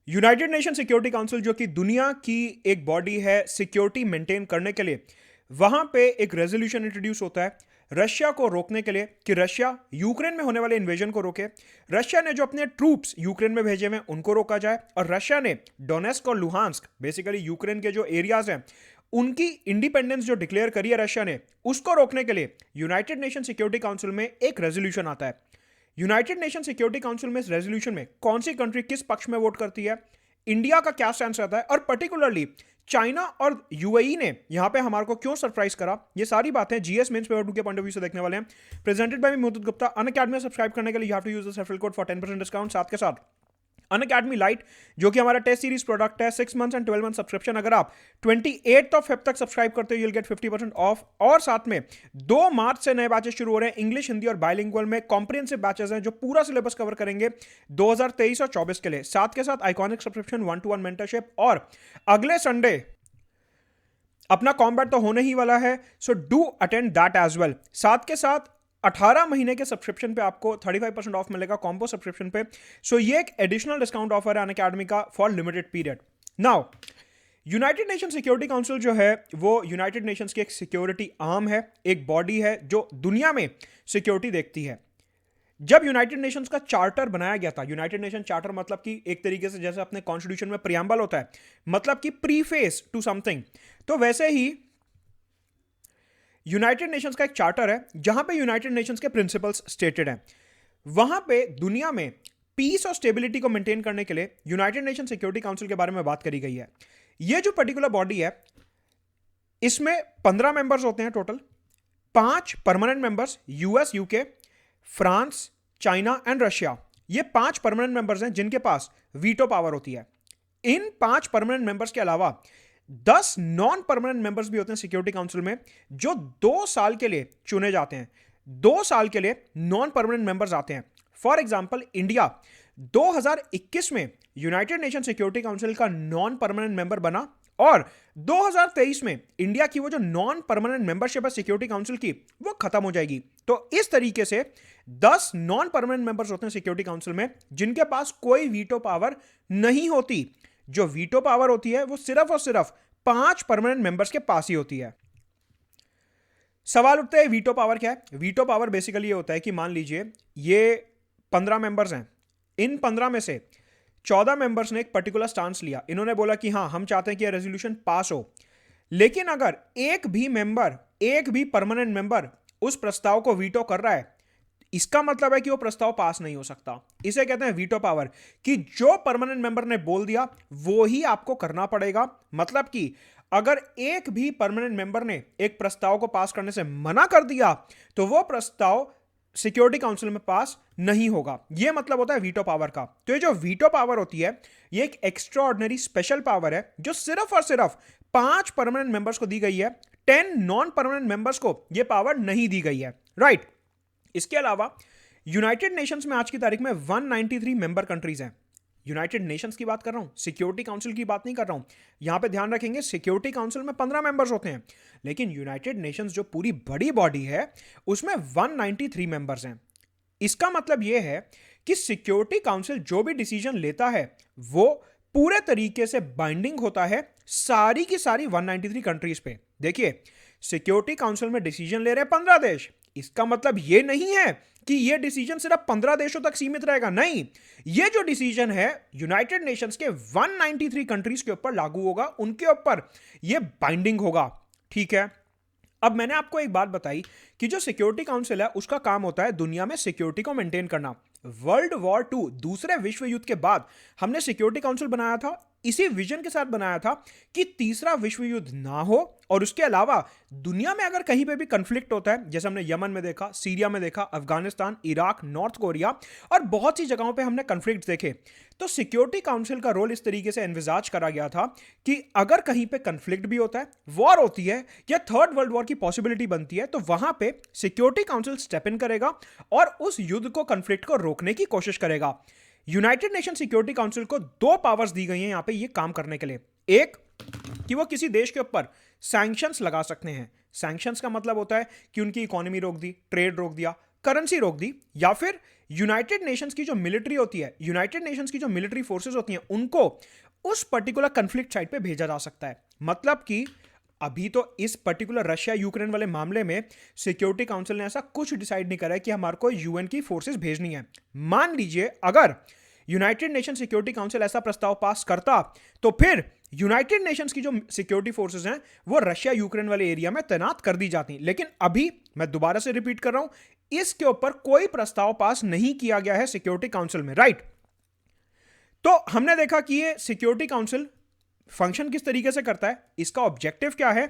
United nation security council जो कि दुनिया की एक बॉडी है सिक्योरिटी मेंटेन करने के लिए, वहां पे एक रेजोल्यूशन इंट्रोड्यूस होता है रशिया को रोकने के लिए कि रशिया यूक्रेन में होने वाले इन्वेजन को रोके। रशिया ने जो अपने ट्रूप्स यूक्रेन में भेजे हुए उनको रोका जाए और रशिया ने डोनेस्क और लुहांस्क बेसिकली यूक्रेन के जो एरियाज हैं उनकी इंडिपेंडेंस जो डिक्लेयर करी है रशिया ने, उसको रोकने के लिए यूनाइटेड नेशन सिक्योरिटी काउंसिल में एक रेजोल्यूशन आता है। यूनाइटेड नेशन सिक्योरिटी काउंसिल में इस रेजोल्यूशन में कौन सी कंट्री किस पक्ष में वोट करती है, इंडिया का क्या स्टैंड रहता है और पर्टिकुलरली चाइना और यूएई ने यहां पे हमारे को क्यों सरप्राइज करा, ये सारी बातें जीएस मेंस पेपर 2 के पॉइंट ऑफ व्यू से देखने वाले हैं। Presented by me Mohit Gupta. Unacademy में सब्सक्राइब करने के लिए you have to use the referral code for 10% discount. साथ के साथ अनअकैडमी लाइट जो कि हमारा टेस्ट सीरीज प्रोडक्ट है, 6 मंथ्स एंड 12 मंथ सब्सक्रिप्शन, अगर आप 28 फेब तक सब्सक्राइब करते हो यूल गेट 50% ऑफ। और साथ में 2 मार्च से नए बैचेस शुरू हो रहे हैं इंग्लिश, हिंदी और बाइलिंगुअल में। कॉम्प्रिहेंसिव बैचेस हैं जो पूरा सिलेबस कवर करेंगे 2023 और 24 के लिए। साथ के साथ आइकॉनिक सब्सक्रिप्शन, 1-to-1 मेंटरशिप और अगले संडे अपना कॉम्बैट तो होने ही वाला है, so do attend that as well. साथ के साथ 18 महीने के सब्सक्रिप्शन पे आपको 35% ऑफ मिलेगा कॉम्बो सब्सक्रिप्शन पे। सो ये एक एडिशनल डिस्काउंट ऑफर है अनअकैडमी का for limited period. Now United nation security council जो है वो यूनाइटेड नेशंस की एक सिक्योरिटी आर्म है, एक बॉडी है जो दुनिया में सिक्योरिटी देखती है। जब यूनाइटेड नेशंस का चार्टर बनाया गया था, यूनाइटेड नेशन चार्टर मतलब कि एक तरीके से जैसे अपने कॉन्स्टिट्यूशन में प्रियम्बल होता है, मतलब कि प्रीफेस टू समथिंग, तो वैसे ही यूनाइटेड नेशंस का एक चार्टर है जहां पे यूनाइटेड नेशंस के प्रिंसिपल्स स्टेटेड हैं। वहां पे दुनिया में पीस और स्टेबिलिटी को मेंटेन करने के लिए यूनाइटेड नेशन सिक्योरिटी काउंसिल के बारे में बात करी गई है। ये जो पर्टिकुलर बॉडी है इसमें 15 मेंबर्स होते हैं total. 5 permanent members US, UK, France, China and Russia, ये 5 परमानेंट मेंबर्स हैं जिनके पास वीटो पावर होती है। इन 5 परमानेंट मेंबर्स के अलावा 10 नॉन परमानेंट मेंबर्स भी होते हैं सिक्योरिटी काउंसिल में जो 2 साल के लिए चुने जाते हैं। 2 साल के लिए नॉन परमानेंट मेंबर्स आते हैं। फॉर एग्जांपल इंडिया 2021 में यूनाइटेड नेशन सिक्योरिटी काउंसिल का नॉन परमानेंट मेंबर बना और 2023 में इंडिया की वो जो नॉन परमानेंट मेंबरशिप है सिक्योरिटी काउंसिल की वो खत्म हो जाएगी। तो इस तरीके से 10 नॉन परमानेंट मेंबर्स होते हैं सिक्योरिटी काउंसिल में जिनके पास कोई वीटो पावर नहीं होती। जो वीटो पावर होती है वो सिर्फ और सिर्फ 5 परमानेंट मेंबर्स के पास ही होती है। सवाल उठता है वीटो पावर क्या है। वीटो पावर बेसिकली ये होता है कि मान लीजिए ये 15 मेंबर्स हैं, इन 15 में से 14 मेंबर्स ने एक पर्टिकुलर स्टांस लिया। इन्होंने बोला कि हां हम चाहते हैं कि यह रेजोल्यूशन पास हो, लेकिन अगर एक भी परमानेंट मेंबर उस प्रस्ताव को वीटो कर रहा है, इसका मतलब है कि वो प्रस्ताव पास नहीं हो सकता। इसे कहते हैं वीटो पावर, कि जो परमानेंट मेंबर ने बोल दिया वो ही आपको करना पड़ेगा। मतलब कि अगर एक भी परमानेंट मेंबर ने एक प्रस्ताव को पास करने से मना कर दिया तो वो प्रस्ताव सिक्योरिटी काउंसिल में पास नहीं होगा। यह मतलब होता है वीटो पावर का। तो ये जो वीटो पावर होती है ये एक एक्स्ट्रा ऑर्डिनरी स्पेशल पावर है जो सिर्फ और सिर्फ 5 परमानेंट मेंबर्स को दी गई है। 10 नॉन परमानेंट मेंबर्स को यह पावर नहीं दी गई है। राइट। इसके अलावा यूनाइटेड नेशंस में आज की तारीख में 193 मेंबर कंट्रीज हैं। यूनाइटेड नेशंस की बात कर रहा हूं, सिक्योरिटी काउंसिल की बात नहीं कर रहा हूं। यहां पे ध्यान रखेंगे सिक्योरिटी काउंसिल में 15 मेंबर्स होते हैं, लेकिन यूनाइटेड नेशंस जो पूरी बड़ी बॉडी है उसमें 193 मेंबर्स हैं। इसका मतलब यह है कि सिक्योरिटी काउंसिल जो भी डिसीजन लेता है वो पूरे तरीके से बाइंडिंग होता है सारी की सारी 193 कंट्रीज पे। देखिए, सिक्योरिटी काउंसिल में डिसीजन ले रहे हैं 15 देश, इसका मतलब यह नहीं है कि यह डिसीजन सिर्फ 15 देशों तक सीमित रहेगा। नहीं, यह जो डिसीजन है यूनाइटेड नेशंस के 193 कंट्रीज के ऊपर लागू होगा, उनके ऊपर यह बाइंडिंग होगा। ठीक है। अब मैंने आपको एक बात बताई कि जो सिक्योरिटी काउंसिल है उसका काम होता है दुनिया में सिक्योरिटी को मेंटेन करना। वर्ल्ड वॉर 2 दूसरे विश्व युद्ध के बाद हमने सिक्योरिटी काउंसिल बनाया था, इसी विजन के साथ बनाया था कि तीसरा विश्व युद्ध ना हो और उसके अलावा दुनिया में अगर कहीं पे भी कंफ्लिक्ट होता है, जैसे हमने यमन में देखा, सीरिया में देखा, अफगानिस्तान, इराक, नॉर्थ कोरिया और बहुत सी जगहों पे हमने कंफ्लिक्ट देखे, तो सिक्योरिटी काउंसिल का रोल इस तरीके से एनविजाज करा गया था कि अगर कहीं पे कंफ्लिक्ट भी होता है, वॉर होती है या थर्ड वर्ल्ड वॉर की पॉसिबिलिटी बनती है, तो वहां पे सिक्योरिटी काउंसिल स्टेप इन करेगा और उस युद्ध को, कंफ्लिक्ट को रोकने की कोशिश करेगा। यूनाइटेड नेशन सिक्योरिटी काउंसिल को 2 पावर्स दी गई हैं यहां पे ये काम करने के लिए। एक कि वो किसी देश के ऊपर सैंक्शंस लगा सकते हैं। सैंक्शंस का मतलब होता है कि उनकी इकोनॉमी रोक दी, ट्रेड रोक दिया, करेंसी रोक दी, या फिर यूनाइटेड नेशंस की जो मिलिट्री होती है, यूनाइटेड नेशंस की जो मिलिट्री फोर्सेस होती हैं, उनको उस पर्टिकुलर कन्फ्लिक्ट साइट पे भेजा जा सकता है। मतलब कि अभी तो इस पर्टिकुलर रशिया यूक्रेन वाले मामले में सिक्योरिटी काउंसिल ने ऐसा कुछ डिसाइड नहीं करा है कि हमारे को यूएन की फोर्सेस भेजनी है। मान लीजिए अगर यूनाइटेड नेशन सिक्योरिटी काउंसिल ऐसा प्रस्ताव पास करता, तो फिर यूनाइटेड नेशंस की जो सिक्योरिटी फोर्सेस हैं वो रशिया यूक्रेन वाले एरिया में तैनात कर दी जाती। लेकिन अभी मैं दोबारा से रिपीट कर रहा हूं, इसके ऊपर कोई प्रस्ताव पास नहीं किया गया है सिक्योरिटी काउंसिल में, राइट। तो हमने देखा कि ये सिक्योरिटी काउंसिल फंक्शन किस तरीके से करता है, इसका ऑब्जेक्टिव क्या है,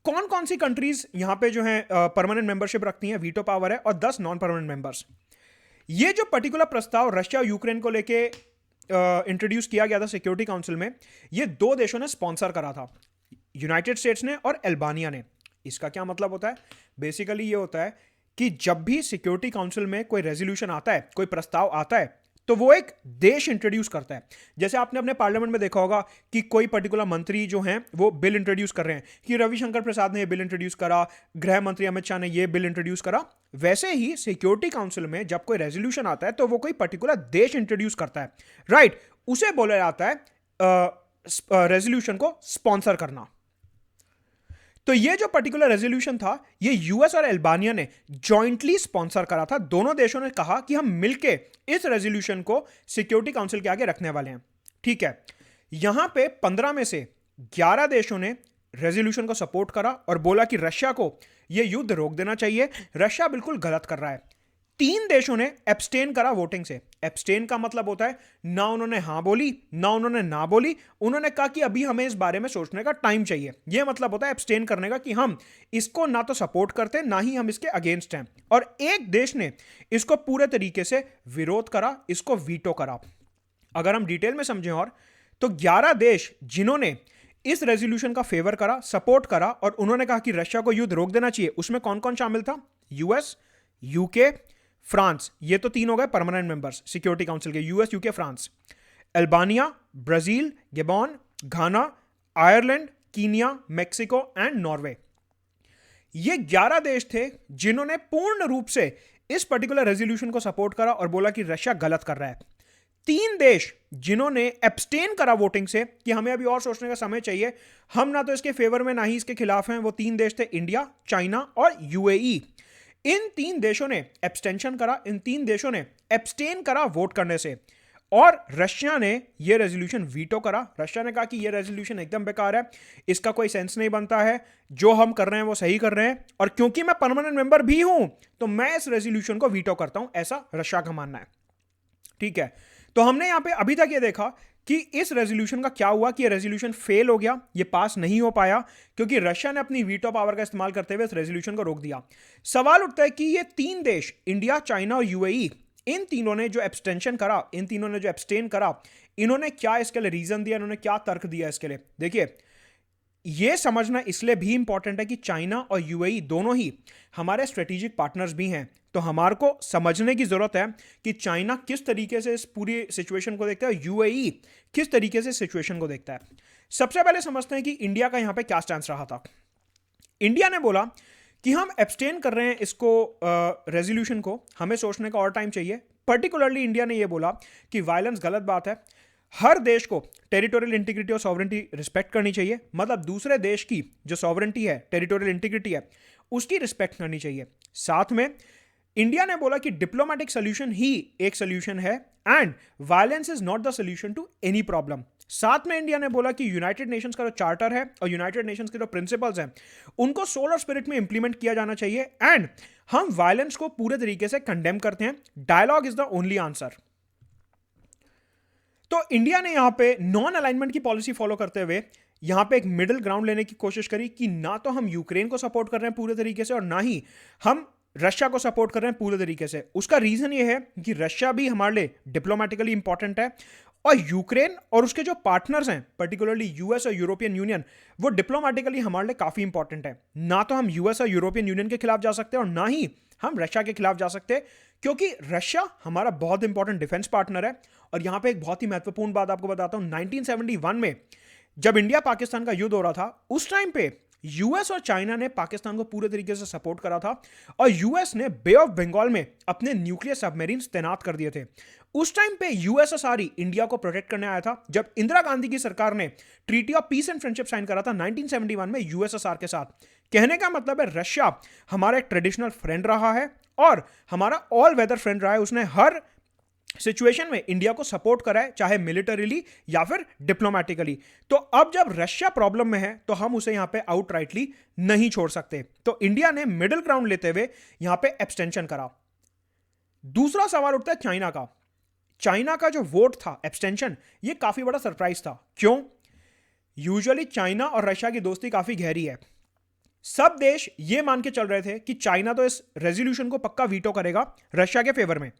कौन कौन सी कंट्रीज यहां पे जो है परमानेंट मेंबरशिप रखती हैं, वीटो पावर है, और 10 नॉन परमानेंट मेंबर्स। ये जो पर्टिकुलर प्रस्ताव रशिया यूक्रेन को लेके इंट्रोड्यूस किया गया था सिक्योरिटी काउंसिल में, ये दो देशों ने स्पॉन्सर करा था, यूनाइटेड स्टेट्स ने और अल्बानिया ने। इसका क्या मतलब होता है? बेसिकली ये होता है कि जब भी सिक्योरिटी काउंसिल में कोई रेजोल्यूशन आता है, कोई प्रस्ताव आता है, तो वो एक देश इंट्रोड्यूस करता है। जैसे आपने अपने पार्लियामेंट में देखा होगा कि कोई पर्टिकुलर मंत्री जो हैं वो बिल इंट्रोड्यूस कर रहे हैं, कि रविशंकर प्रसाद ने ये बिल इंट्रोड्यूस करा, गृह मंत्री अमित शाह ने ये बिल इंट्रोड्यूस करा। वैसे ही सिक्योरिटी काउंसिल में जब कोई रेजोल्यूशन आता है तो वो कोई पर्टिकुलर देश इंट्रोड्यूस करता है, राइट। उसे बोला जाता है रेजोल्यूशन को स्पॉन्सर करना। तो ये जो पर्टिकुलर रेजोल्यूशन था, ये यूएस और अल्बानिया ने जॉइंटली स्पॉन्सर करा था। दोनों देशों ने कहा कि हम मिलके इस रेजोल्यूशन को सिक्योरिटी काउंसिल के आगे रखने वाले हैं, ठीक है। यहां पे 15 में से 11 देशों ने रेजोल्यूशन को सपोर्ट करा और बोला कि रशिया को यह युद्ध रोक देना चाहिए, रशिया बिल्कुल गलत कर रहा है। 3 देशों ने एब्सटेन करा वोटिंग से। एब्सटेन का मतलब होता है ना उन्होंने हां बोली ना उन्होंने ना बोली, उन्होंने कहा कि अभी हमें इस बारे में सोचने का टाइम चाहिए। यह मतलब होता है एब्सटेन करने का, कि हम इसको ना तो सपोर्ट करते ना ही हम इसके अगेंस्ट हैं। और एक देश ने इसको पूरे तरीके से विरोध करा, इसको वीटो करा। अगर हम डिटेल में समझें और तो 11 देश जिन्होंने इस रेजोल्यूशन का फेवर करा, सपोर्ट करा और उन्होंने कहा कि रशिया को युद्ध रोक देना चाहिए, उसमें कौन कौन शामिल था? US, UK, France. ये तो 3 हो गए परमानेंट मेंबर्स सिक्योरिटी काउंसिल के, US, UK, France. Albania, Brazil, Gabon, Ghana, Ireland, Kenya, Mexico and Norway. ये 11 देश थे जिन्होंने पूर्ण रूप से इस पर्टिकुलर रेजोल्यूशन को सपोर्ट करा और बोला कि रशिया गलत कर रहा है। 3 देश जिन्होंने एब्सटेन करा वोटिंग से कि हमें अभी और सोचने का समय चाहिए, हम ना तो इसके फेवर में ना ही इसके खिलाफ हैं, वो 3 देश थे इंडिया, चाइना और यूएई। इन 3 देशों ने एब्सटेंशन करा, इन 3 देशों ने एब्सटेन करा वोट करने से, और रशिया ने यह रेजोल्यूशन वीटो करा। रशिया ने कहा कि यह रेजोल्यूशन एकदम बेकार है, इसका कोई सेंस नहीं बनता है, जो हम कर रहे हैं वो सही कर रहे हैं, और क्योंकि मैं परमानेंट मेंबर भी हूं तो मैं इस रेजोल्यूशन को वीटो करता हूं, ऐसा रशिया का मानना है, ठीक है। तो हमने यहां पे अभी तक ये देखा कि इस रेजोल्यूशन का क्या हुआ, कि ये रेजोल्यूशन फेल हो गया, ये पास नहीं हो पाया क्योंकि रशिया ने अपनी वीटो पावर का इस्तेमाल करते हुए इस रेजोल्यूशन को रोक दिया। सवाल उठता है कि ये 3 देश इंडिया, चाइना और यूएई, इन तीनों ने जो एब्सटेंशन करा, इन तीनों ने जो एब्सटेन करा, इन्होंने क्या इसके लिए रीजन दिया, इन्होंने क्या तर्क दिया इसके लिए? देखिए, यह समझना इसलिए भी इंपॉर्टेंट है कि चाइना और यूएई दोनों ही हमारे स्ट्रेटेजिक पार्टनर्स भी हैं। तो हमारे को समझने की जरूरत है कि चाइना किस तरीके से इस पूरी सिचुएशन को देखता है, यूएई किस तरीके से सिचुएशन को देखता है। सबसे पहले समझते हैं कि इंडिया का यहां पे क्या स्टैंस रहा था। इंडिया ने बोला कि हम एब्सटेन कर रहे हैं इसको रेजोल्यूशन को, हमें सोचने का और टाइम चाहिए। पर्टिकुलरली इंडिया ने यह बोला कि वायलेंस गलत बात है, हर देश को टेरिटोरियल इंटीग्रिटी और सॉवरेंटी रिस्पेक्ट करनी चाहिए, मतलब दूसरे देश की जो सॉवरेंटी है, टेरिटोरियल इंटीग्रिटी है, उसकी रिस्पेक्ट करनी चाहिए। साथ में इंडिया ने बोला कि डिप्लोमेटिक सोल्यूशन ही एक सोल्यूशन है and violence is not the solution to any problem. साथ में इंडिया ने बोला कि यूनाइटेड नेशंस का जो चार्टर है और यूनाइटेड नेशंस के जो प्रिंसिपल्स हैं उनको सोल और स्पिरिट में इंप्लीमेंट किया जाना चाहिए, एंड हम वायलेंस को पूरे तरीके से कंडेम करते हैं। Dialogue is the only answer. तो इंडिया ने यहां पे नॉन अलाइनमेंट की पॉलिसी फॉलो करते हुए यहां पे एक मिडिल ग्राउंड लेने की कोशिश करी कि ना तो हम यूक्रेन को सपोर्ट कर रहे हैं पूरे तरीके से और ना ही हम रशिया को सपोर्ट कर रहे हैं पूरे तरीके से। उसका रीजन ये है कि रशिया भी हमारे लिए डिप्लोमेटिकली इंपॉर्टेंट है और यूक्रेन और उसके जो पार्टनर्स हैं, पर्टिकुलरली यूएस और यूरोपियन यूनियन, वो डिप्लोमेटिकली हमारे लिए काफी इंपॉर्टेंट है। ना तो हम यूएस और यूरोपियन यूनियन के खिलाफ जा सकते हैं और ना ही हम रशिया के खिलाफ जा सकते हैं, क्योंकि रशिया हमारा बहुत इंपॉर्टेंट डिफेंस पार्टनर है। और यहां पे एक बहुत ही महत्वपूर्ण बात आपको बताता हूं, 1971 में जब इंडिया पाकिस्तान का युद्ध हो रहा था, उस टाइम पे यूएस और चाइना ने पाकिस्तान को पूरे तरीके से सपोर्ट करा था और यूएस ने बे ऑफ बंगाल में अपने न्यूक्लियर सबमरीन्स तैनात कर दिए थे। उस टाइम पे यूएसएसआर इंडिया को प्रोटेक्ट करने आया था जब इंदिरा गांधी की सरकार ने treaty of peace and friendship sign करा था 1971 में यूएसएसआर के साथ। कहने का मतलब है रशिया हमारा एक ट्रेडिशनल फ्रेंड रहा है और हमारा ऑल वेदर फ्रेंड रहा है। उसने हर सिचुएशन में इंडिया को सपोर्ट करा है, चाहे मिलिटरीली या फिर डिप्लोमेटिकली। तो अब जब रशिया प्रॉब्लम में है तो हम उसे यहां पे आउटराइटली नहीं छोड़ सकते। तो इंडिया ने मिडिल ग्राउंड लेते हुए यहां पे एब्सटेंशन करा। दूसरा सवाल उठता है चाइना का। चाइना का जो वोट था एब्सटेंशन, ये काफी बड़ा सरप्राइज था। क्यों? यूजुअली चाइना और रशिया की दोस्ती काफी गहरी है। सब देश ये मान के चल रहे थे कि चाइना तो इस रेजोल्यूशन को पक्का वीटो करेगा रशिया के फेवर में।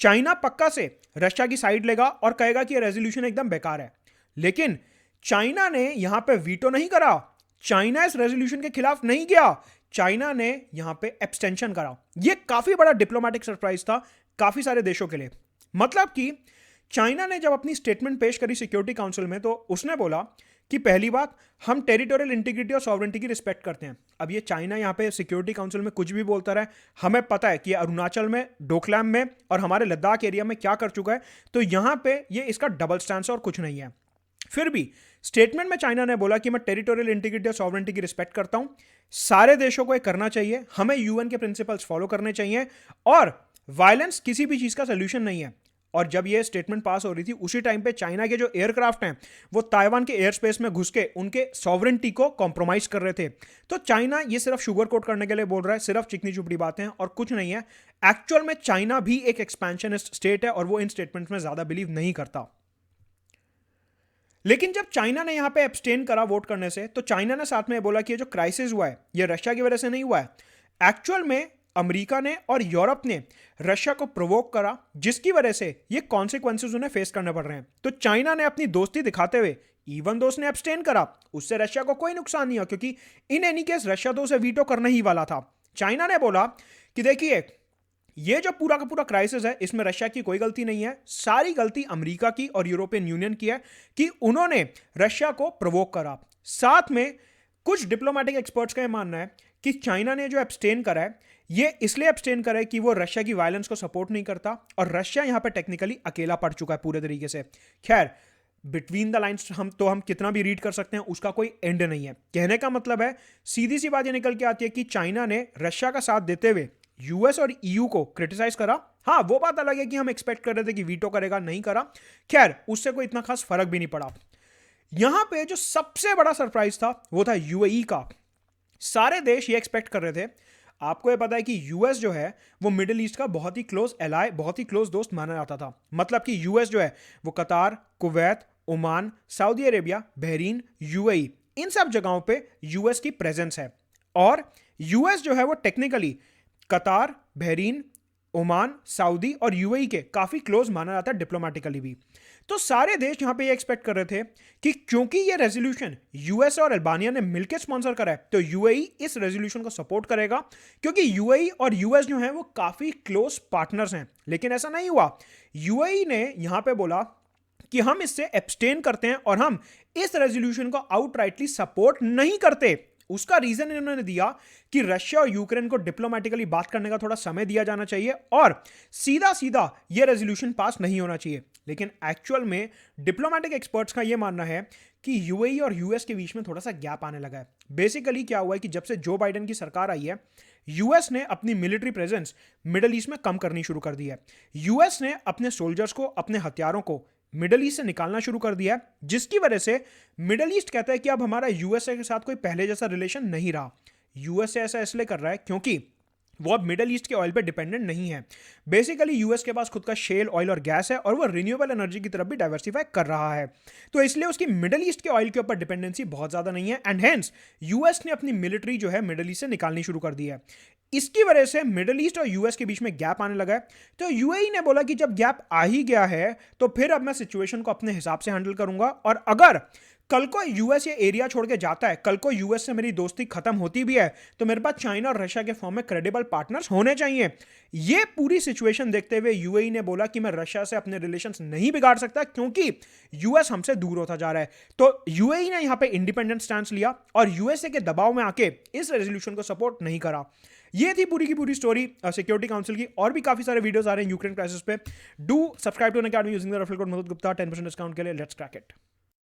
चाइना पक्का से रशिया की साइड लेगा और कहेगा कि यह रेजोल्यूशन एकदम बेकार है। लेकिन चाइना ने यहां पे वीटो नहीं करा, चाइना इस रेजोल्यूशन के खिलाफ नहीं गया, चाइना ने यहां पे एब्सटेंशन करा। यह काफी बड़ा डिप्लोमेटिक सरप्राइज था काफी सारे देशों के लिए। मतलब कि चाइना ने जब अपनी स्टेटमेंट पेश करी सिक्योरिटी काउंसिल में तो उसने बोला कि पहली बात, हम टेरिटोरियल इंटीग्रिटी और सॉवरेंटी की रिस्पेक्ट करते हैं। अब ये चाइना यहाँ पे सिक्योरिटी काउंसिल में कुछ भी बोलता रहे, हमें पता है कि अरुणाचल में, डोकलाम में और हमारे लद्दाख एरिया में क्या कर चुका है। तो यहाँ पे ये इसका डबल स्टैंड और कुछ नहीं है। फिर भी स्टेटमेंट में चाइना ने बोला कि मैं टेरिटोरियल इंटीग्रिटी और सॉवरेंटी की रिस्पेक्ट करता हूं, सारे देशों को ये करना चाहिए, हमें यूएन के प्रिंसिपल्स फॉलो करने चाहिए और वायलेंस किसी भी चीज का सोल्यूशन नहीं है। और जब ये स्टेटमेंट पास हो रही थी उसी टाइम पे चाइना के जो एयरक्राफ्ट हैं वो ताइवान के एयर स्पेस में घुस के उनके सॉवरेंटी को कॉम्प्रोमाइज कर रहे थे। तो चाइना ये सिर्फ शुगर कोट करने के लिए बोल रहा है, सिर्फ चिकनी चुपड़ी बातें हैं और कुछ नहीं है। एक्चुअल में चाइना भी एक एक्सपेंशनिस्ट स्टेट है और वो इन स्टेटमेंट्स में ज्यादा बिलीव नहीं करता। लेकिन जब चाइना ने यहां पे एब्सटेन करा वोट करने से तो चाइना ने साथ में बोला कि ये जो क्राइसिस हुआ है ये रशिया की वजह से नहीं हुआ है। एक्चुअल में अमेरिका ने और यूरोप ने रशिया को प्रोवोक करा, जिसकी वजह से ये कॉन्सिक्वेंसेस उन्हें फेस करने पड़ रहे हैं। तो चाइना ने अपनी दोस्ती दिखाते हुए इवन दो उसने एब्सटेन करा, उससे रशिया को कोई नुकसान नहीं हुआ क्योंकि इन एनी केस रशिया तो उसे वीटो करने ही वाला था। चाइना ने बोला कि देखिए ये जो पूरा का पूरा क्राइसिस है इसमें रशिया की कोई गलती नहीं है, सारी गलती अमेरिका की और यूरोपियन यूनियन की है कि उन्होंने रशिया को प्रोवोक करा। साथ में कुछ डिप्लोमेटिक एक्सपर्ट्स का यह मानना है कि चाइना ने जो एब्सटेन करा है ये इसलिए एब्सटेन करा है कि वो रशिया की वायलेंस को सपोर्ट नहीं करता और रशिया यहां पे टेक्निकली अकेला पड़ चुका है पूरे तरीके से। खैर, बिटवीन द लाइंस हम कितना भी रीड कर सकते हैं, उसका कोई एंड नहीं है। कहने का मतलब है सीधी सी बात ये निकल के आती है कि चाइना ने रशिया का साथ देते हुए यूएस और ईयू को क्रिटिसाइज करा। हाँ, वो बात अलग है कि हम एक्सपेक्ट कर रहे थे कि वीटो करेगा, नहीं करा। खैर, उससे कोई इतना खास फर्क भी नहीं पड़ा। यहां पे जो सबसे बड़ा सरप्राइज था वो था यूएई का। सारे देश ये एक्सपेक्ट कर रहे थे, आपको ये पता है कि यूएस जो है वो मिडिल ईस्ट का बहुत ही क्लोज एलाय, बहुत ही क्लोज दोस्त माना जाता था। मतलब कि यूएस जो है वो Qatar, Kuwait, Oman, Saudi Arabia, Bahrain, UAE, इन सब जगहों पे यूएस की प्रेजेंस है। और यूएस जो है वो टेक्निकली कतार, बहरीन, ओमान, सऊदी और यूएई के काफी क्लोज माना जाता है डिप्लोमेटिकली भी। तो सारे देश यहां पे ये एक्सपेक्ट कर रहे थे कि क्योंकि ये रेजोल्यूशन यूएस और अल्बानिया ने मिलकर स्पॉन्सर करा है तो यूएई इस रेजोल्यूशन को सपोर्ट करेगा, क्योंकि यूएई और यूएस जो है वो काफी क्लोज पार्टनर्स हैं। लेकिन ऐसा नहीं हुआ। यूएई ने यहां पे बोला कि हम इससे एब्सटेन करते हैं और हम इस रेजोल्यूशन को आउटराइटली सपोर्ट नहीं करते। उसका रीजन इन्होंने दिया कि रशिया और यूक्रेन को डिप्लोमेटिकली बात करने का थोड़ा समय दिया जाना चाहिए और सीधा सीधा यह रेजोल्यूशन पास नहीं होना चाहिए। लेकिन एक्चुअल में डिप्लोमेटिक एक्सपर्ट्स का यह मानना है कि यूएई और यूएस के बीच में थोड़ा सा गैप आने लगा है। बेसिकली क्या हुआ है कि जब से जो बाइडेन की सरकार आई है यूएस ने अपनी मिलिट्री प्रेजेंस मिडिल ईस्ट में कम करनी शुरू कर दी है। यूएस ने अपने सोल्जर्स को, अपने हथियारों को मिडिल ईस्ट से निकालना शुरू कर दिया है, जिसकी वजह से मिडिल ईस्ट कहता है कि अब हमारा यूएसए के साथ कोई पहले जैसा रिलेशन नहीं रहा। यूएसए ऐसा इसलिए कर रहा है क्योंकि वो अब मिडिल ईस्ट के ऑयल पे डिपेंडेंट नहीं है। बेसिकली यूएस के पास खुद का शेल ऑयल और गैस है और वो रिन्यूएबल एनर्जी की तरफ भी डाइवर्सिफाई कर रहा है। तो इसलिए उसकी मिडिल ईस्ट के ऑयल के ऊपर डिपेंडेंसी बहुत ज्यादा नहीं है एंड हेंस यूएस ने अपनी मिलिट्री जो है मिडिल ईस्ट से निकालनी शुरू कर दी है। इसकी वजह से मिडिल ईस्ट और यूएस के बीच में गैप आने लगा है। तो यूएई ने बोला कि जब गैप आ ही गया है तो फिर अब मैं सिचुएशन को अपने हिसाब से हैंडल करूंगा और अगर कल को यूएस ये एरिया छोड़ के जाता है, कल को यूएस से मेरी दोस्ती खत्म होती भी है, तो मेरे पास चाइना और रशिया के फॉर्म में क्रेडिबल पार्टनर्स होने चाहिए। ये पूरी सिचुएशन देखते हुए यूएई ने बोला कि मैं रशिया से अपने रिलेशंस नहीं बिगाड़ सकता क्योंकि यूएस हमसे दूर होता जा रहा है। तो यूएई ने यहां पे इंडिपेंडेंट स्टैंड लिया और यूएसए के दबाव में आके इस रेजोल्यूशन को सपोर्ट नहीं करा। ये थी पूरी की पूरी स्टोरी सिक्योरिटी काउंसिल की। और भी काफी सारे वीडियोस आ रहे हैं यूक्रेन क्राइसिस पे। Do subscribe to Unacademy using the referral code Madhur Gupta 10% discount के लिए। Let's crack it.